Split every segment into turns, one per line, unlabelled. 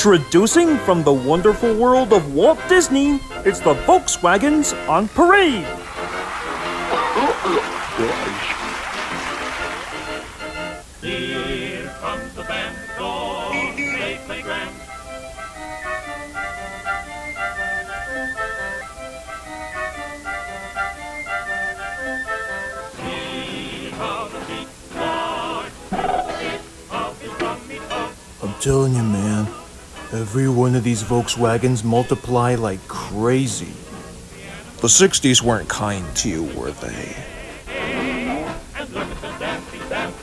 Introducing from the wonderful world of Walt Disney, it's the Volkswagens on parade.
Here comes the band, go, play grand. See how the beat march, of his rummy tug.
I'm telling you, man, every one of these Volkswagens multiply like crazy. The 60s weren't kind to you, were they?
And look at them dancing down,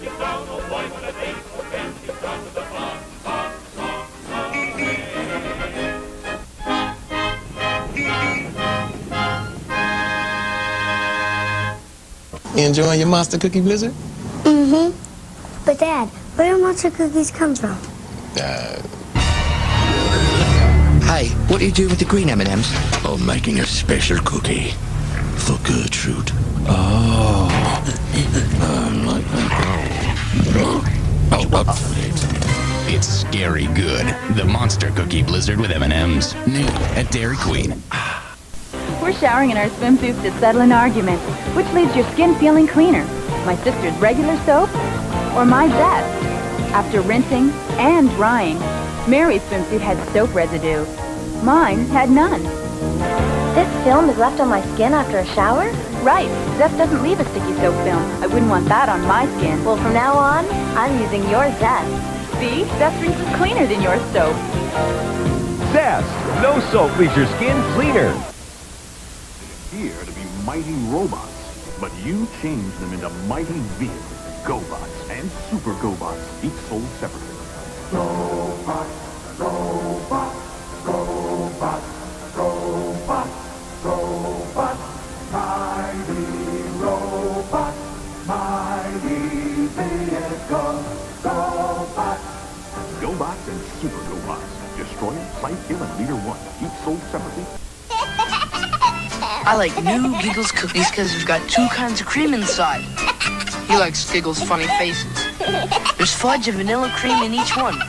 oh boy, what a day for dancing down with the fun, fun, song,
You enjoying your monster cookie blizzard?
Mm-hmm. But Dad, where do monster cookies come from?
Hey, what are you doing with the green M&Ms?
I'm making a special cookie for Gertrude.
It's scary good. The Monster Cookie Blizzard with M&M's. New at Dairy Queen.
We're showering in our swimsuits to settle an argument. Which leaves your skin feeling cleaner? My sister's regular soap or my best? After rinsing and drying, Mary's swimsuit had soap residue. Mine had none.
This film is left on my skin after a shower?
Right. Zest doesn't leave a sticky soap film. I wouldn't want that on my skin.
Well, from now on, I'm using your Zest.
See? Zest rinses cleaner than your soap.
Zest! No soap leaves your skin cleaner.
They appear to be mighty robots, but you change them into mighty vehicles, GoBots and Super GoBots, each sold separately. GoBots, GoBots, GoBots, GoBots, GoBots, mighty robots, mighty vehicles, GoBots. GoBots and Super GoBots, Destroyer, Sight, Kill, and Leader 1, each sold separately.
I like new Giggles cookies because we've got two kinds of cream inside. He likes Giggles' funny faces. There's fudge and vanilla cream in each one.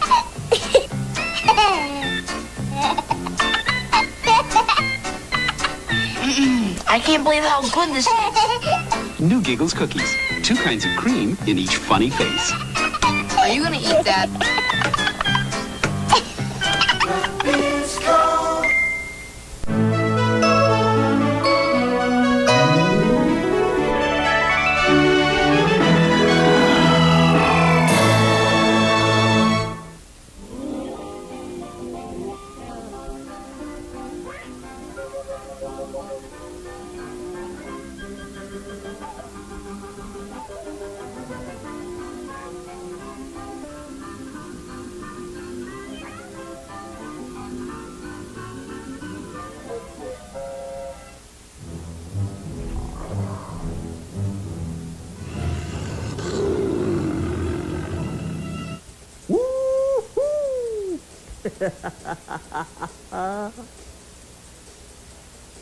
I can't believe how good this is.
New Giggles cookies. Two kinds of cream in each funny face.
Are you gonna eat that?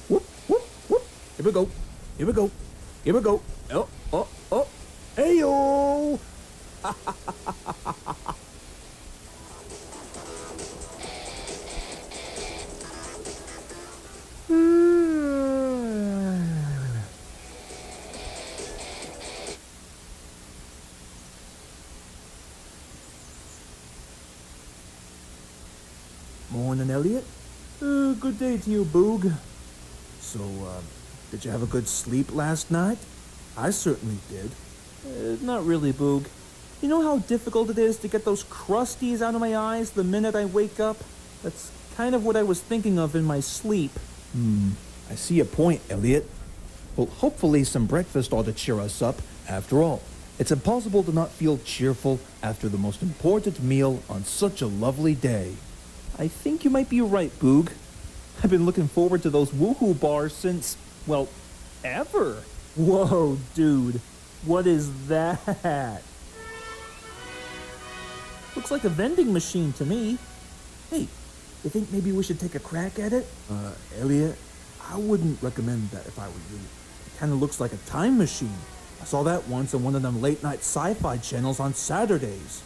Whoop, whoop, whoop. Here we go. Here we go. Here we go. Oh, oh, oh. Hey-yo. Morning, Elliot. Good day to you, Boog. So, did you have a good sleep last night? I certainly did. Not really, Boog. You know how difficult it is to get those crusties out of my eyes the minute I wake up? That's kind of what I was thinking of in my sleep. I see your point, Elliot. Well, hopefully some breakfast ought to cheer us up. After all, it's impossible to not feel cheerful after the most important meal on such a lovely day. I think you might be right, Boog. I've been looking forward to those woohoo bars since, well, ever. Whoa, dude. What is that? Looks like a vending machine to me. Hey, you think maybe we should take a crack at it? Elliot, I wouldn't recommend that if I were you. It kind of looks like a time machine. I saw that once on one of them late-night sci-fi channels on Saturdays.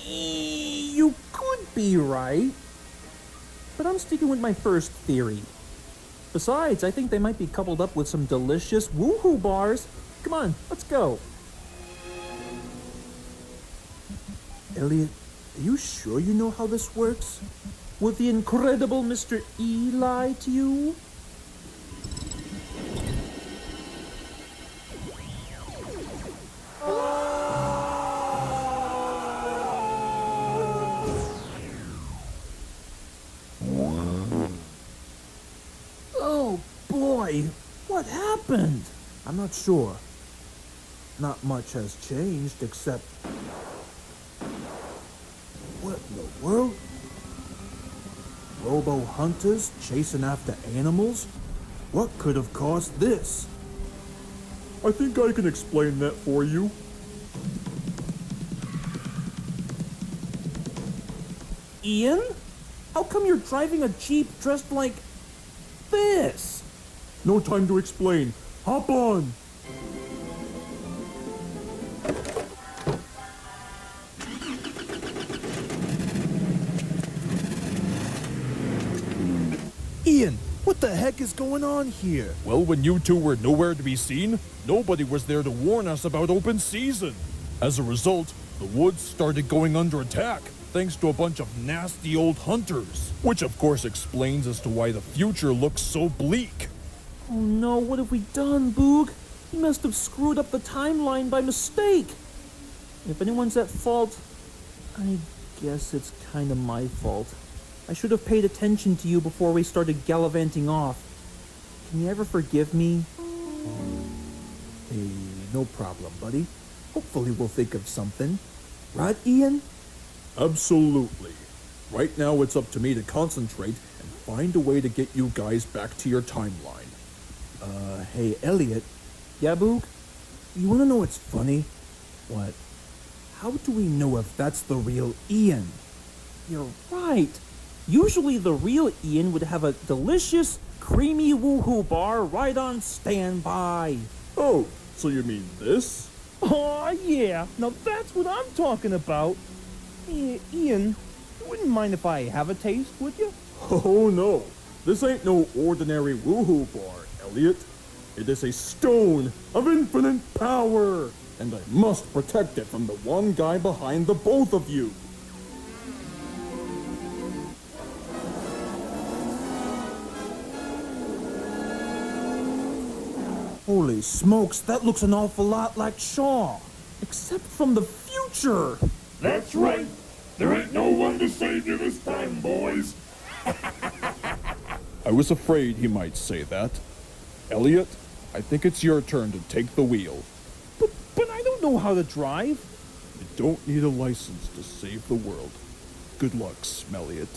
You could be right. but I'm sticking with my first theory. Besides, I think they might be coupled up with some delicious woohoo bars. Come on, let's go. Elliot, are you sure you know how this works? Would the incredible Mr. E lie to you? Oh boy, what happened? I'm not sure. Not much has changed except... What in the world? Robo hunters chasing after animals? What could have caused this?
I think I can explain that for you.
Ian? How come you're driving a Jeep dressed like this?
No time to explain. Hop on!
Ian, what the heck is going on here?
Well, when you two were nowhere to be seen, nobody was there to warn us about open season. As a result, the woods started going under attack, thanks to a bunch of nasty old hunters. Which of course explains as to why the future looks so bleak.
Oh no, what have we done, Boog? You must have screwed up the timeline by mistake. If anyone's at fault, I guess it's kind of my fault. I should have paid attention to you before we started gallivanting off. Can you ever forgive me? Hey, no problem, buddy. Hopefully we'll think of something. Right, Ian?
Absolutely. Right now it's up to me to concentrate and find a way to get you guys back to your timeline.
Hey, Elliot. Yeah, Boog? You wanna know what's funny? What? How do we know if that's the real Ian? You're right. Usually the real Ian would have a delicious, creamy woohoo bar right on standby.
Oh, so you mean this?
Oh yeah, now that's what I'm talking about. Hey, Ian, you wouldn't mind if I have a taste, would you?
Oh no, this ain't no ordinary woohoo bar, Elliot. It is a stone of infinite power, and I must protect it from the one guy behind the both of you.
Holy smokes, that looks an awful lot like Shaw. Except from the future.
That's right. There ain't no one to save you this time, boys.
I was afraid he might say that. Elliot, I think it's your turn to take the wheel.
But I don't know how to drive.
You don't need a license to save the world. Good luck, Smelliot.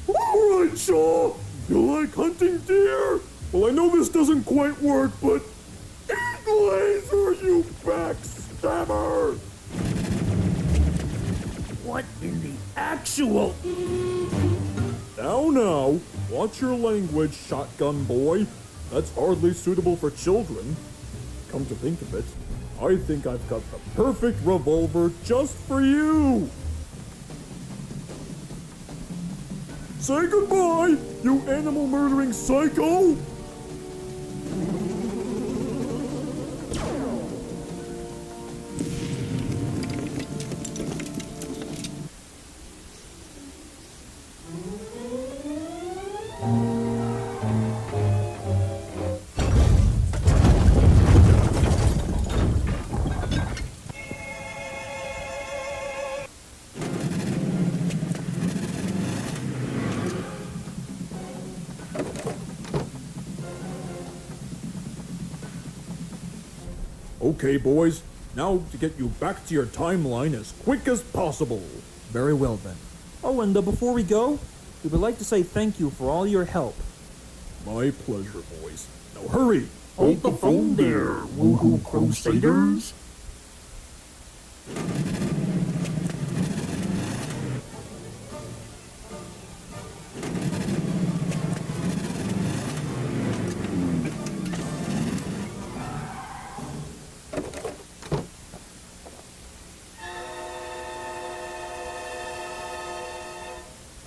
All right, Shaw. You like hunting deer? Well, I know this doesn't quite work, but... Eat laser, you backstabber!
What in the actual...
Now, watch your language, shotgun boy. That's hardly suitable for children. Come to think of it, I think I've got the perfect revolver just for you! Say goodbye, you animal-murdering psycho! Okay, boys. Now to get you back to your timeline as quick as possible.
Very well, then. Oh, and before we go, we would like to say thank you for all your help.
My pleasure, boys. Now hurry!
Hold the phone there, woohoo crusaders.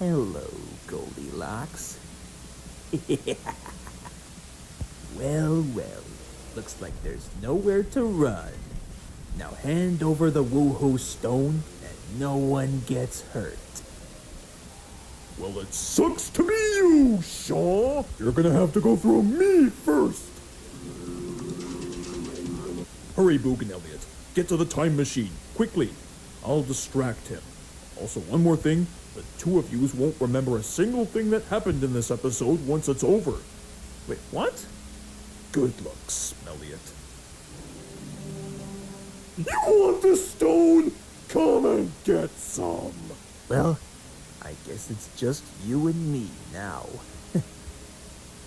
Hello, Goldilocks. Well, looks like there's nowhere to run. Now hand over the woohoo stone and no one gets hurt.
Well, it sucks to be you, Shaw. You're gonna have to go through me first. Hurry, Boog and Elliot. Get to the time machine, quickly. I'll distract him. Also, one more thing. The two of yous won't remember a single thing that happened in this episode once it's over.
Wait, what?
Good looks, Elliot. You want the stone? Come and get some.
Well, I guess it's just you and me now.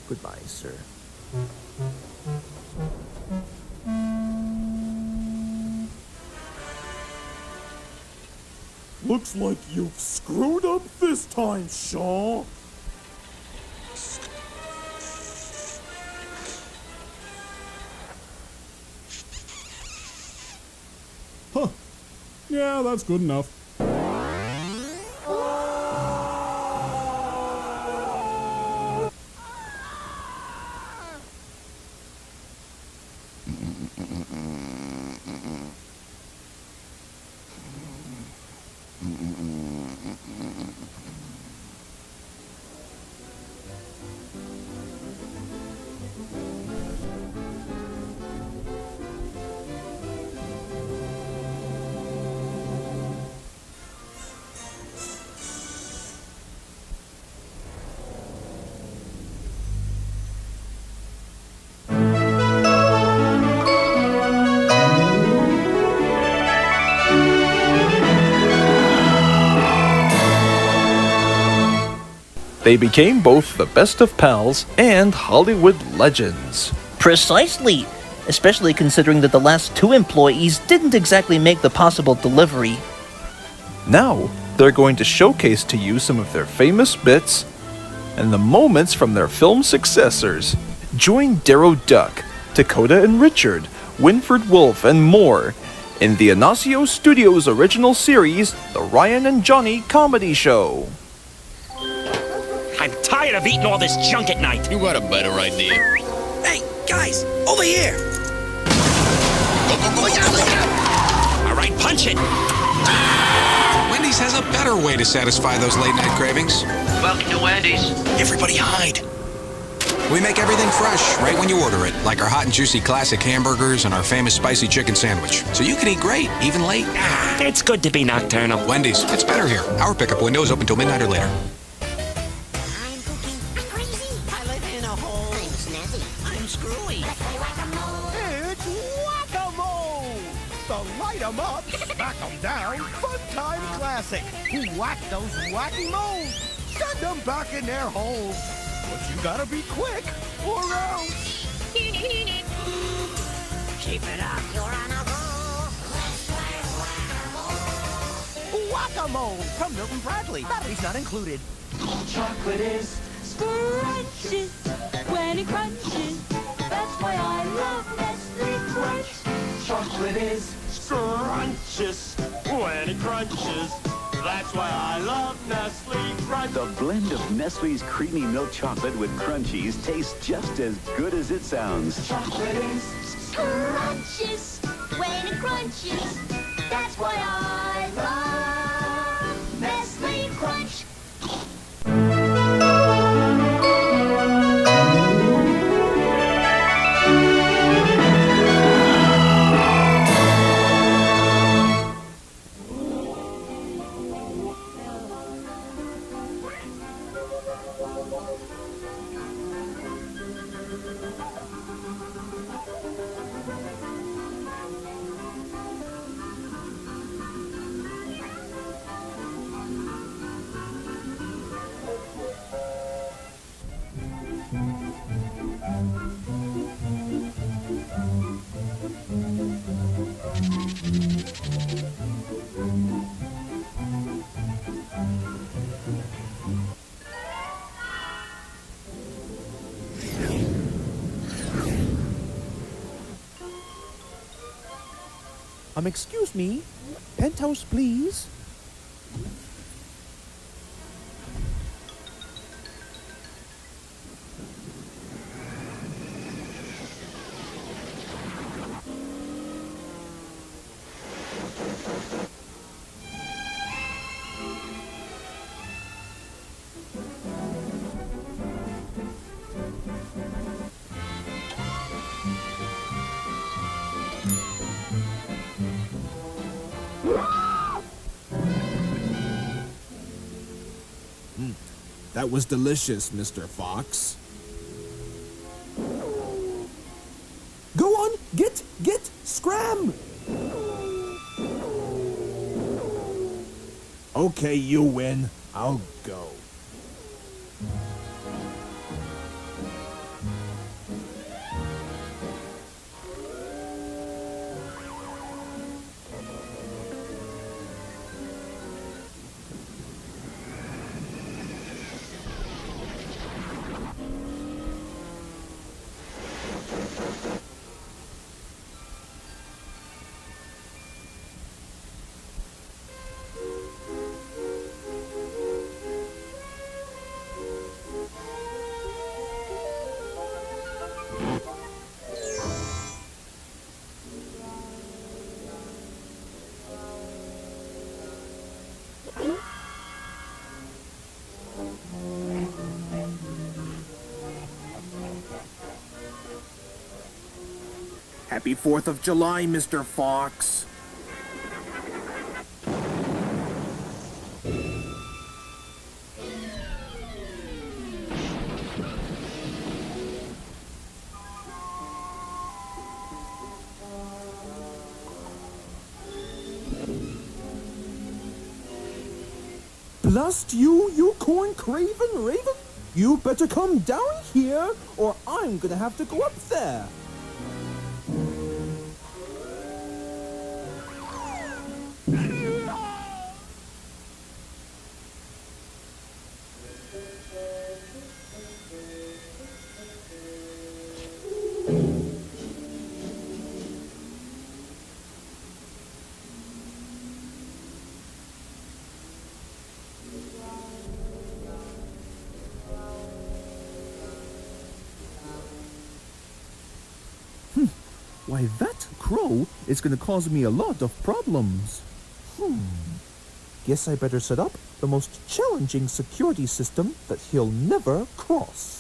Goodbye, sir.
Looks like you've screwed up this time, Shaw.
Huh. Yeah, that's good enough.
They became both the best of pals and Hollywood legends.
Precisely, especially considering that the last two employees didn't exactly make the possible delivery.
Now, they're going to showcase to you some of their famous bits and the moments from their film successors. Join Darrow Duck, Dakota and Richard, Winfred Wolfe, and more in the Inacio Studios original series, The Ryan and Johnny Comedy Show.
I'm tired of eating all this junk at night.
You got a better idea.
Hey, guys, over here. All right, punch it.
Wendy's has a better way to satisfy those late-night cravings.
Welcome to Wendy's.
Everybody hide.
We make everything fresh right when you order it, like our hot and juicy classic hamburgers and our famous spicy chicken sandwich. So you can eat great, even late.
It's good to be nocturnal.
Wendy's, it's better here. Our pickup window is open till midnight or later.
It's Whack-A-Mole! The light 'em up, smack 'em down, fun time classic. Whack those wacky moles, send 'em back in their holes. But you gotta be quick, or else. Keep it up, you're on a roll. Whack-A-Mole from Milton Bradley. Batteries not included.
Chocolate is scrumptious when it crunches. That's why I love Nestle Crunch. Chocolate is
Scrunches when it crunches. That's why I love Nestle Crunch.
The blend of Nestle's creamy milk chocolate with crunchies tastes just as good as it sounds.
Chocolate is scrumptious when it crunches. That's why I love Nestle Crunch.
Excuse me. Penthouse, please. That was delicious, Mr. Fox. Go on, get, scram! Okay, you win. I'll go. Happy 4th of July, Mr. Fox. Blast you, you corn craven raven! You better come down here, or I'm gonna have to go up there. Why, that crow is going to cause me a lot of problems. Guess I better set up the most challenging security system that he'll never cross.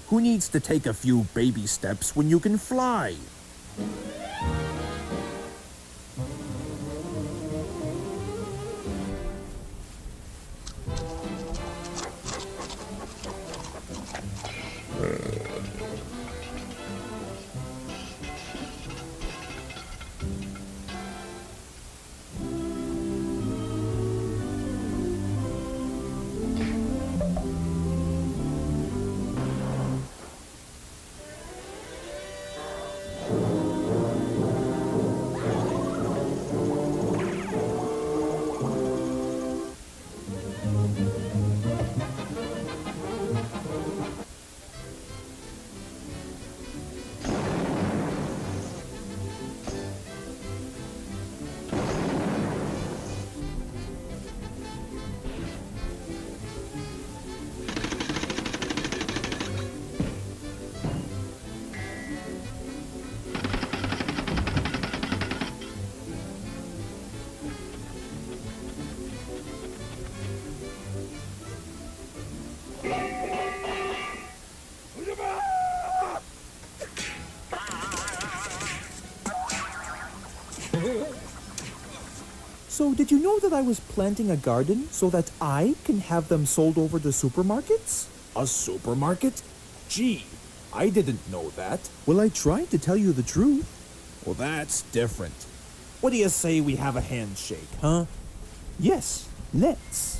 Who needs to take a few baby steps when you can fly? So did you know that I was planting a garden so that I can have them sold over to supermarkets? A supermarket? Gee, I didn't know that. Well, I tried to tell you the truth. Well, that's different. What do you say we have a handshake, huh? Yes, let's.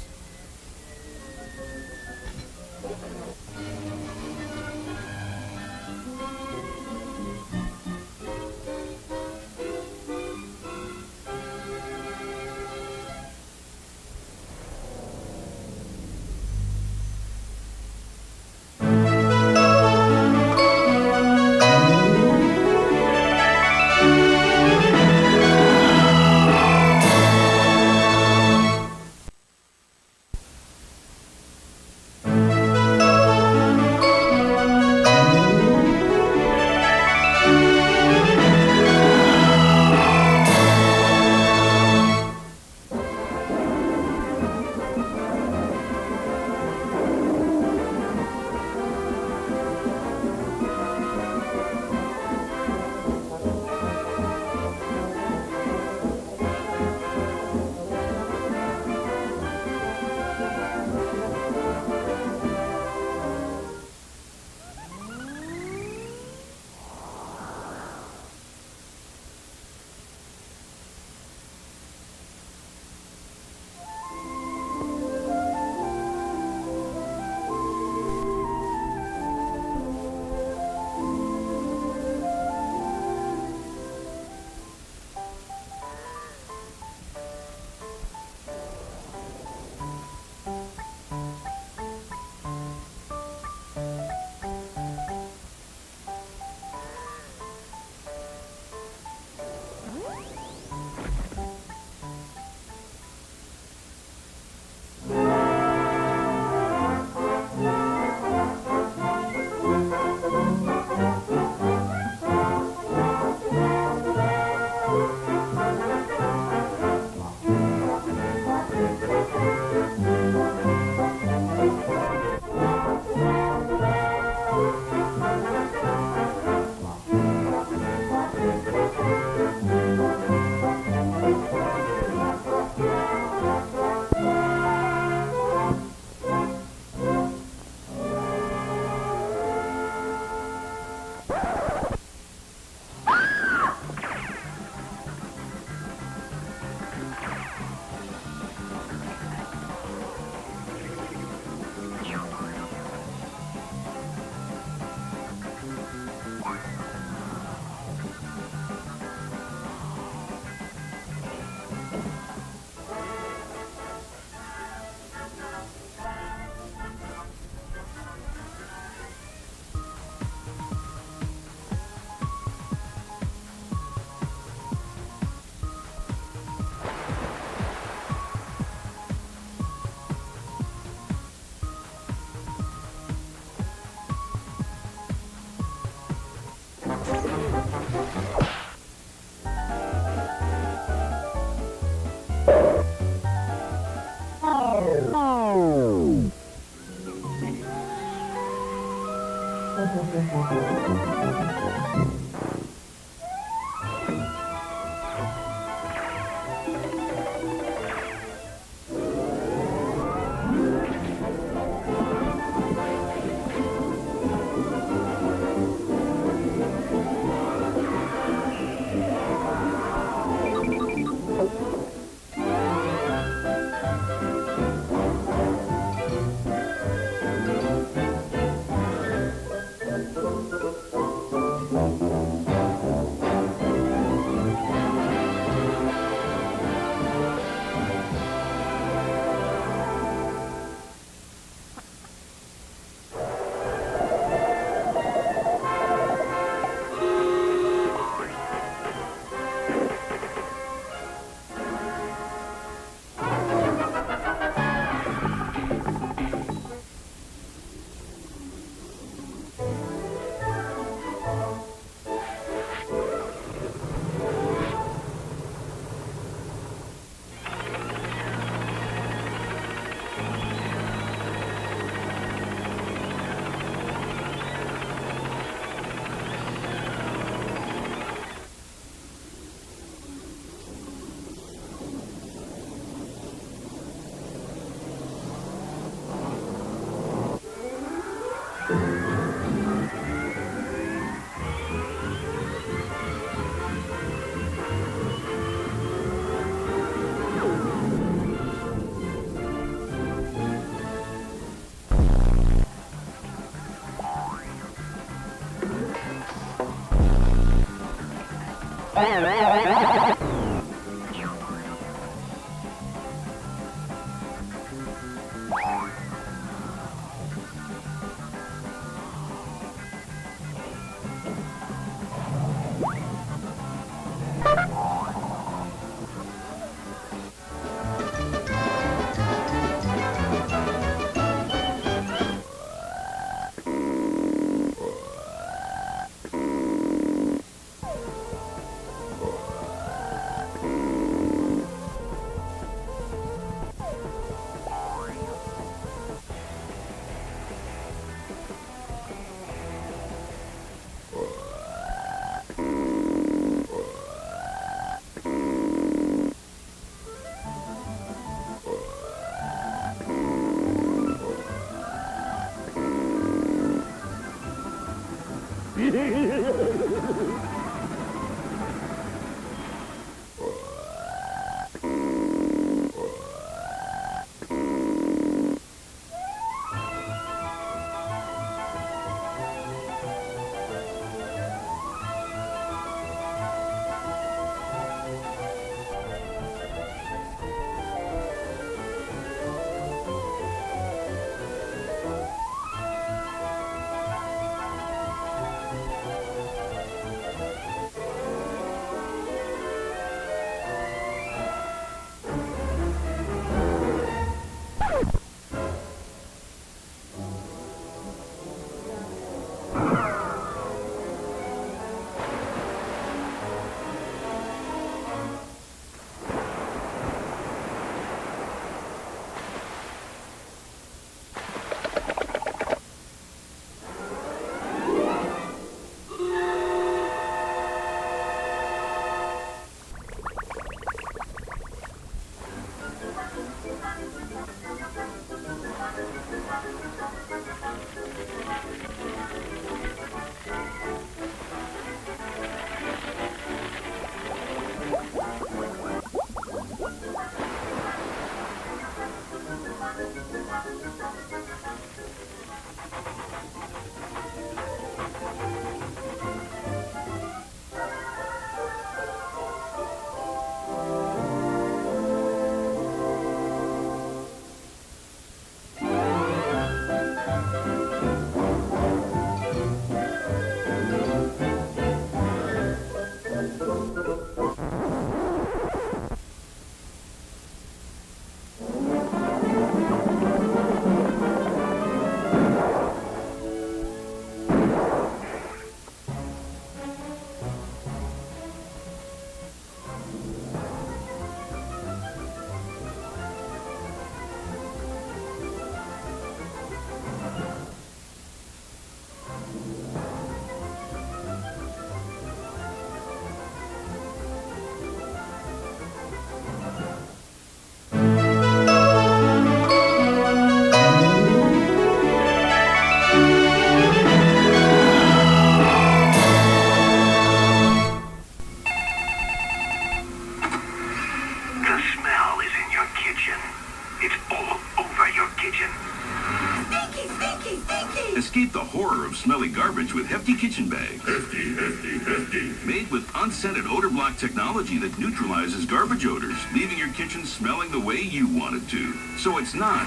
Escape the horror of smelly garbage with Hefty Kitchen Bags.
Hefty, hefty, hefty.
Made with unscented odor block technology that neutralizes garbage odors, leaving your kitchen smelling the way you want it to. So it's not...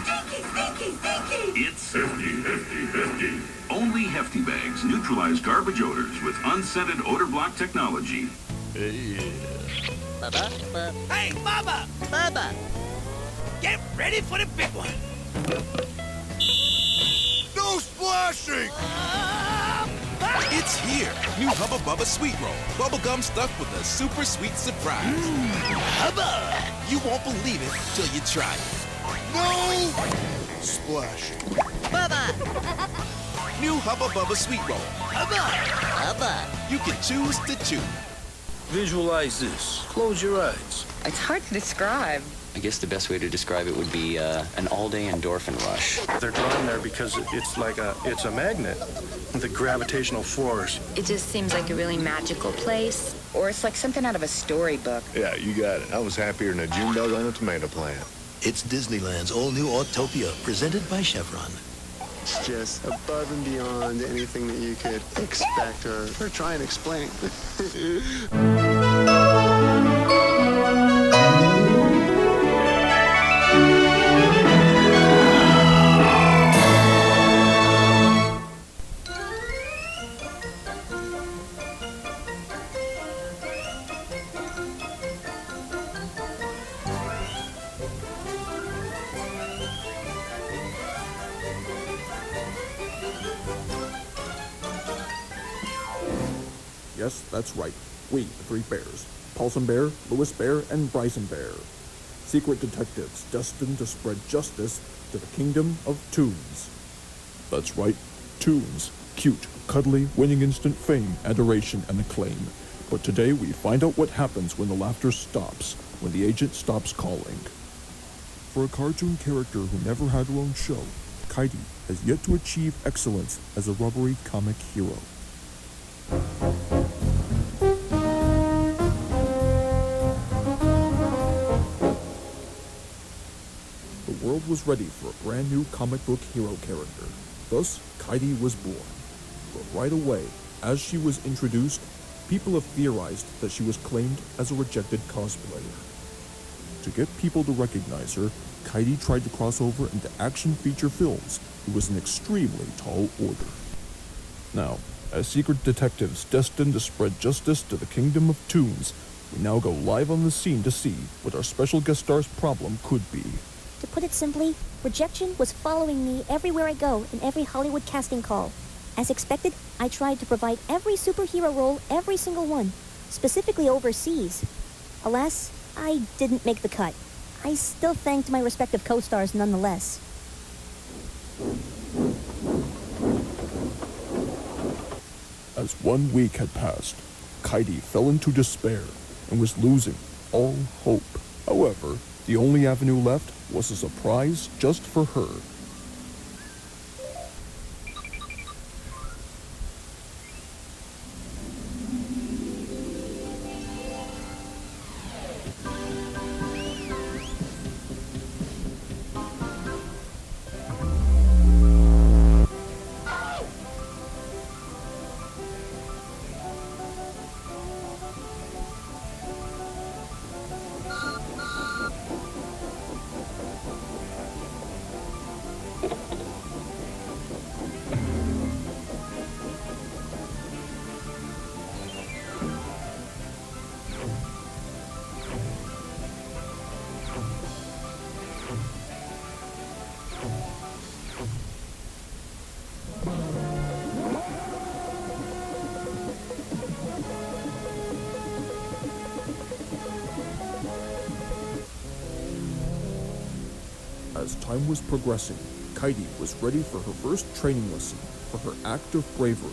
It's...
Hefty, hefty, hefty.
Only Hefty Bags neutralize garbage odors with unscented odor block technology.
Bubba? Hey, Bubba! Bubba! Get ready for the big one!
No splashing! It's here! New Hubba Bubba Sweet Roll. Bubblegum stuffed with a super sweet surprise.
Hubba!
You won't believe it till you try it. No splashing.
Bubba!
New Hubba Bubba Sweet Roll.
Hubba! Hubba!
You can choose to chew.
Visualize this. Close your eyes.
It's hard to describe.
I guess the best way to describe it would be an all-day endorphin rush.
They're drawn there because it's a magnet. The gravitational force.
It just seems like a really magical place, or it's like something out of a storybook.
Yeah, you got it. I was happier than a June bug on a tomato plant.
It's Disneyland's all-new Autopia, presented by Chevron.
It's just above and beyond anything that you could expect or try and explain.
Yes, that's right. We, the three bears. Paulson Bear, Lewis Bear, and Bryson Bear. Secret detectives destined to spread justice to the kingdom of Toons.
That's right. Toons. Cute, cuddly, winning instant fame, adoration, and acclaim. But today we find out what happens when the laughter stops, when the agent stops calling. For a cartoon character who never had her own show, Kaidi has yet to achieve excellence as a rubbery comic hero.
The world was ready for a brand new comic book hero character. Thus, Kaidi was born. But right away, as she was introduced, people have theorized that she was claimed as a rejected cosplayer.
To get people to recognize her, Kaidi tried to cross over into action feature films. It was an extremely tall order. Now, as secret detectives destined to spread justice to the kingdom of Toons, we now go live on the scene to see what our special guest star's problem could be.
To put it simply, rejection was following me everywhere I go in every Hollywood casting call. As expected, I tried to provide every superhero role, every single one, specifically overseas. Alas, I didn't make the cut. I still thanked my respective co-stars nonetheless.
As 1 week had passed, Kaidi fell into despair and was losing all hope. However, the only avenue left was a surprise just for her.
As time was progressing, Kaidi was ready for her first training lesson for her act of bravery.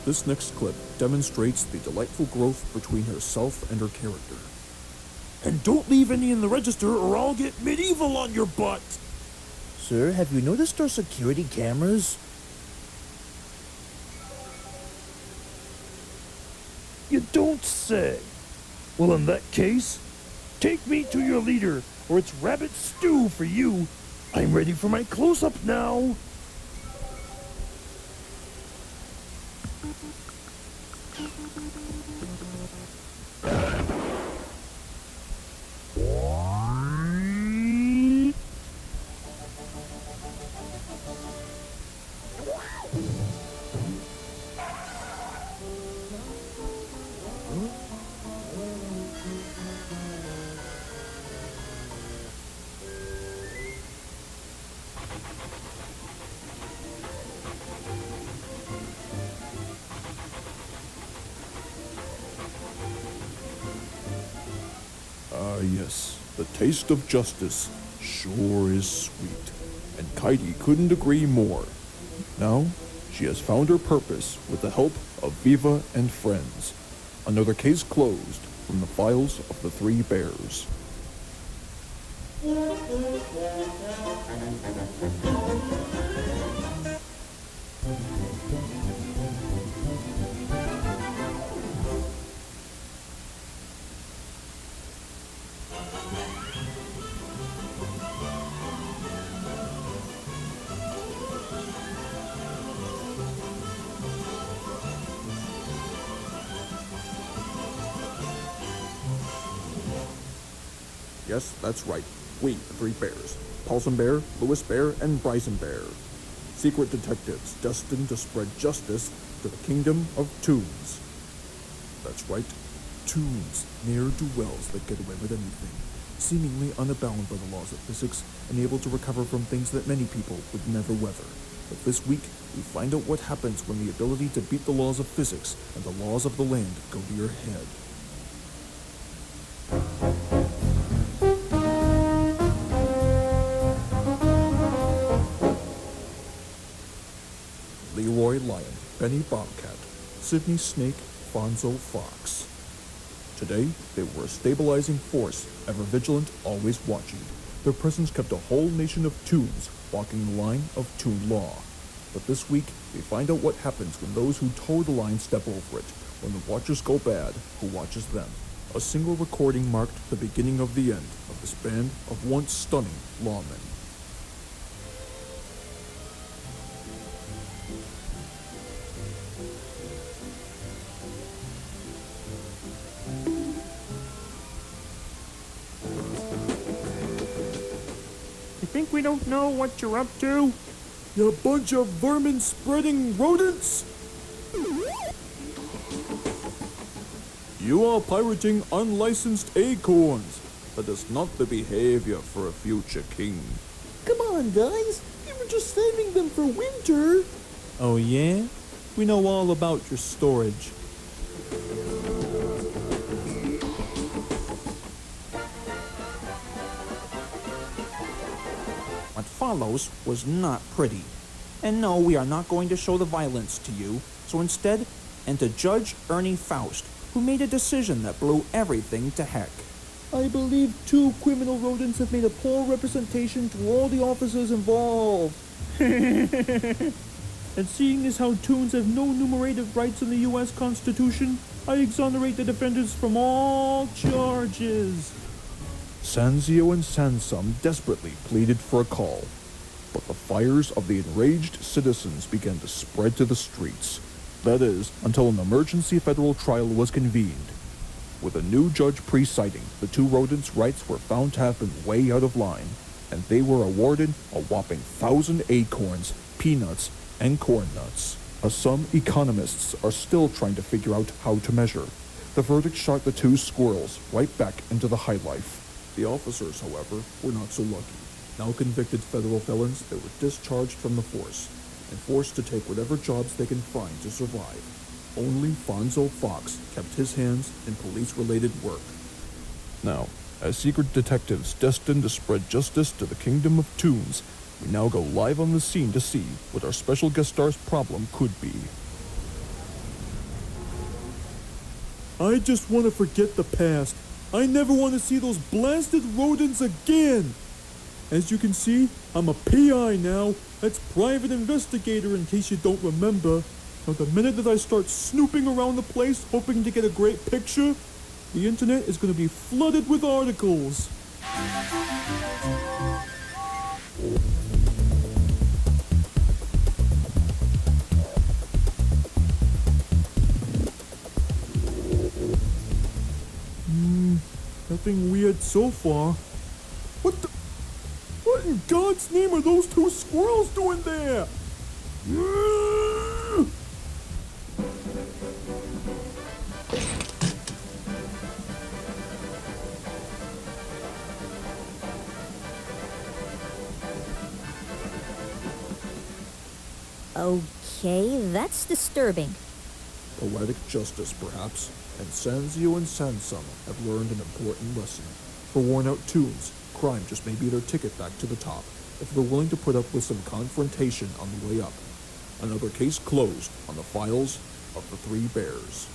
This next clip demonstrates the delightful growth between herself and her character.
And don't leave any in the register or I'll get medieval on your butt!
Sir, have you noticed our security cameras?
You don't say. Well, in that case, take me to your leader, or it's rabbit stew for you. I'm ready for my close-up now.
Ah yes, the taste of justice sure is sweet. And Kaidi couldn't agree more. Now, she has found her purpose with the help of Viva and friends. Another case closed from the files of the Three Bears.
Yes, that's right. We, the three bears. Paulson Bear, Lewis Bear, and Bryson Bear. Secret detectives destined to spread justice to the kingdom of Toons. That's right. Toons, ne'er-do-wells that get away with anything, seemingly unbound by the laws of physics and able to recover from things that many people would never weather. But this week, we find out what happens when the ability to beat the laws of physics and the laws of the land go to your head. Leroy Lion, Benny Bobcat, Sydney Snake, Fonzo Fox. Today, they were a stabilizing force, ever vigilant, always watching. Their presence kept a whole nation of Toons walking the line of Toon law. But this week, we find out what happens when those who toe the line step over it, when the watchers go bad, who watches them. A single recording marked the beginning of the end of this band of once stunning lawmen.
You think we don't know what you're up to?
You bunch of vermin-spreading rodents! You are pirating unlicensed acorns. That is not the behavior for a future king.
Come on, guys. We were just saving them for winter.
Oh yeah? We know all about your storage.
What follows was not pretty. And no, we are not going to show the violence to you, so instead, enter Judge Ernie Faust, who made a decision that blew everything to heck.
I believe 2 criminal rodents have made a poor representation to all the officers involved.
And seeing as how Toons have no enumerated rights in the U.S. Constitution, I exonerate the defendants from all charges.
Sanzio and Sansum desperately pleaded for a call, but the fires of the enraged citizens began to spread to the streets. That is, until an emergency federal trial was convened. With a new judge presiding, the 2 rodents' rights were found to have been way out of line, and they were awarded a whopping 1,000 acorns, peanuts, and corn nuts. A sum economists are still trying to figure out how to measure. The verdict shot the 2 squirrels right back into the high life.
The officers, however, were not so lucky. Now convicted federal felons, they were discharged from the force and forced to take whatever jobs they can find to survive. Only Fonzo Fox kept his hands in police-related work.
Now, as secret detectives destined to spread justice to the kingdom of Toons, we now go live on the scene to see what our special guest star's problem could be.
I just want to forget the past. I never want to see those blasted rodents again. As you can see, I'm a PI now. That's private investigator in case you don't remember. Now the minute that I start snooping around the place hoping to get a great picture, the internet is going to be flooded with articles. Nothing weird so far. What in God's name are those 2 squirrels doing there?
Okay, that's disturbing.
Poetic justice, perhaps, and Sanzio and Sansum have learned an important lesson. For worn-out Toons, crime just may be their ticket back to the top, if they're willing to put up with some confrontation on the way up. Another case closed on the files of the 3 bears.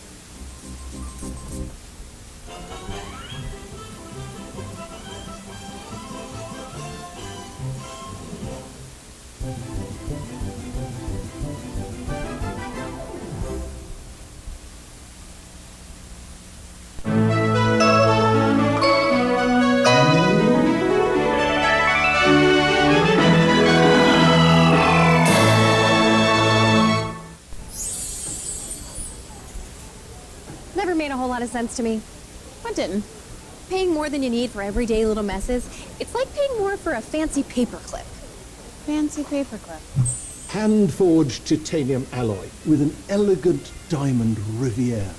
Never made a whole lot of sense to me. What didn't?
paying more than you need for everyday little messes. It's like paying more for a fancy paperclip. Fancy paperclip.
Hand-forged titanium alloy with an elegant diamond riviere.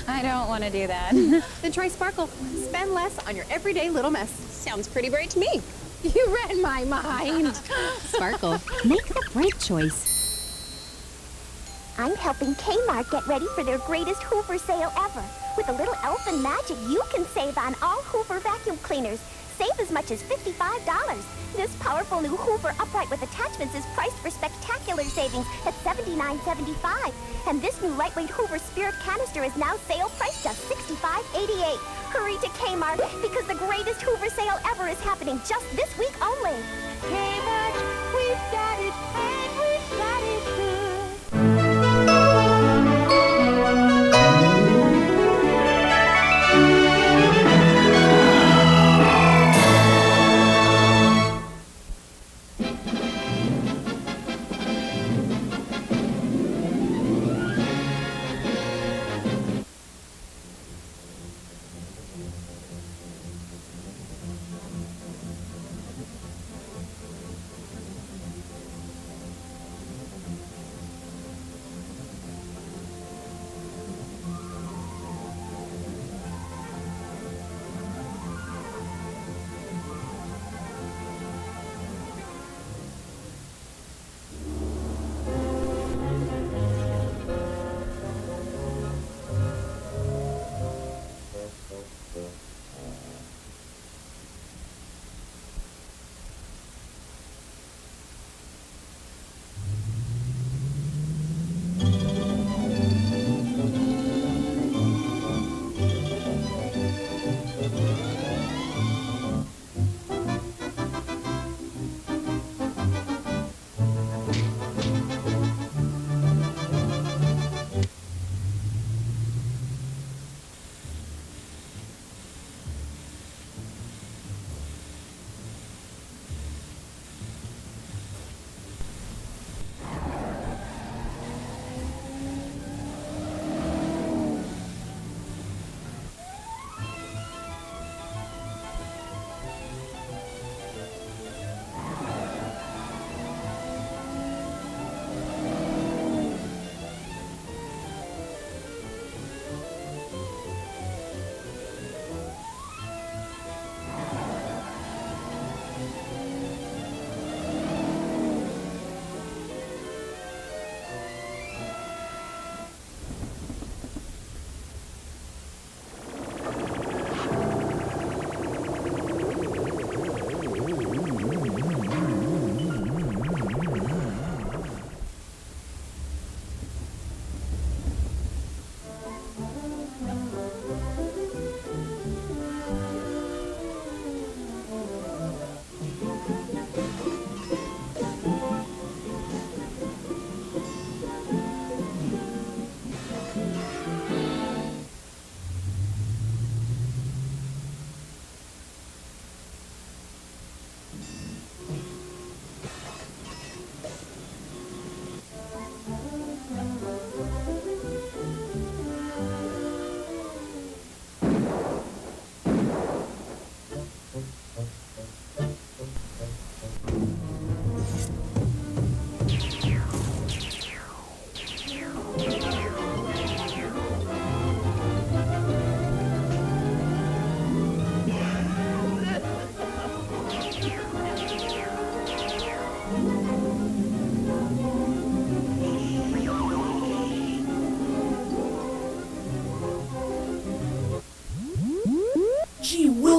I don't want to do that. Then try Sparkle. Spend less on your everyday little mess. Sounds pretty bright to me. You read my mind.
Sparkle, make the bright choice.
I'm helping Kmart get ready for their greatest Hoover sale ever. With a little elfin magic, you can save on all Hoover vacuum cleaners. Save as much as $55. This powerful new Hoover upright with attachments is priced for spectacular savings at $79.75. And this new lightweight Hoover Spirit canister is now sale priced just $65.88. Hurry to Kmart because the greatest Hoover sale ever is happening just this week only.
Kmart, we've got it, and we've got it good.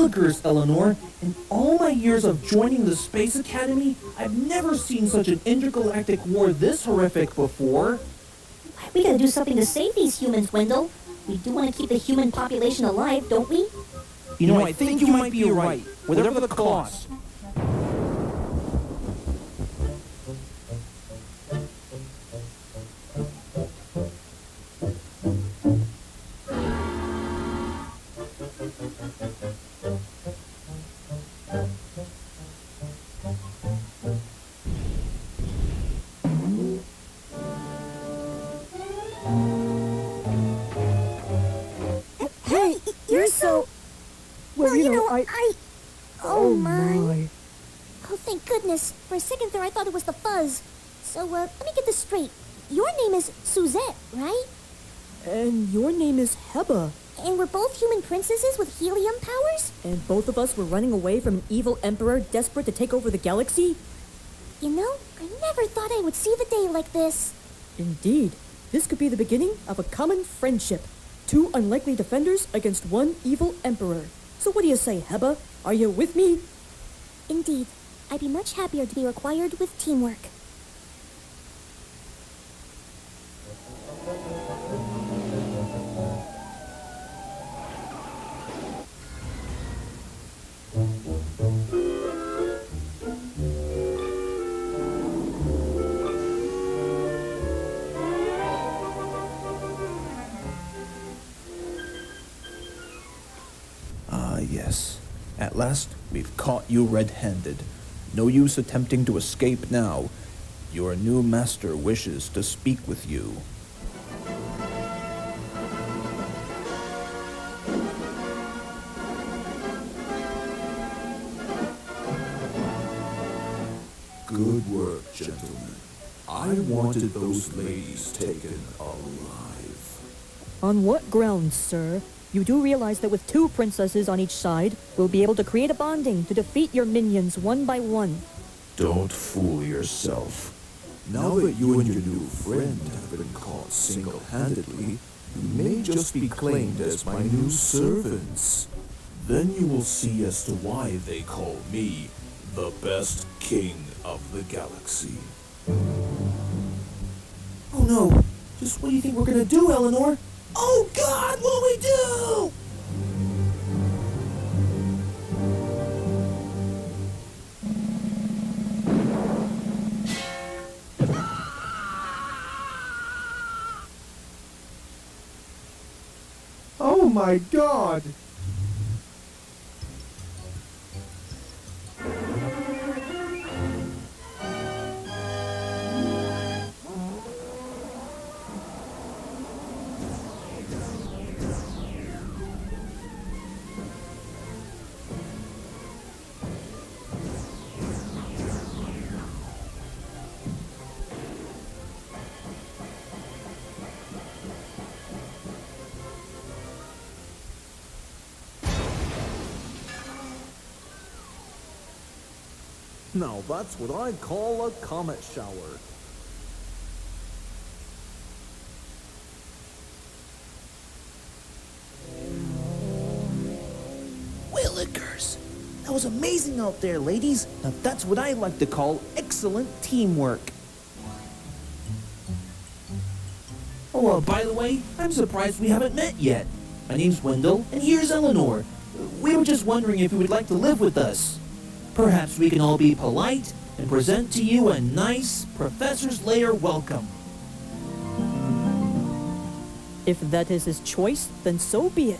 Willikers, Eleanor. In all my years of joining the Space Academy, I've never seen such an intergalactic war this horrific before.
We gotta do something to save these humans, Wendell. We do want to keep the human population alive, don't we?
You know, I think you might be right, whatever the cost.
Hey, you're so... Oh my. Oh, thank goodness. For a second there, I thought it was the fuzz. So, let me get this straight. Your name is Suzette, right?
And your name is Heba.
And we're both human princesses with helium powers?
And both of us were running away from an evil emperor desperate to take over the galaxy?
You know, I never thought I would see the day like this.
Indeed. This could be the beginning of a common friendship. 2 unlikely defenders against 1 evil emperor. So what do you say, Heba? Are you with me?
Indeed. I'd be much happier to be required with teamwork.
Yes. At last, we've caught you red-handed. No use attempting to escape now. Your new master wishes to speak with you.
Good work, gentlemen. I wanted those ladies taken alive.
On what grounds, sir? You do realize that with 2 princesses on each side, we'll be able to create a bonding to defeat your minions one by one.
Don't fool yourself. Now that you and your new friend have been caught single-handedly, you may just be claimed as my new servants. Then you will see as to why they call me the best king of the galaxy.
Oh no! Just what do you think we're gonna do, Eleanor? Oh God, what'll we do?
Oh my God!
Now that's what I call a comet shower.
Willikers! That was amazing out there, ladies. Now that's what I like to call excellent teamwork. Oh, by the way, I'm surprised we haven't met yet. My name's Wendell, and here's Eleanor. We were just wondering if you would like to live with us. Perhaps we can all be polite and present to you a nice Professor's Lair welcome.
If that is his choice, then so be it.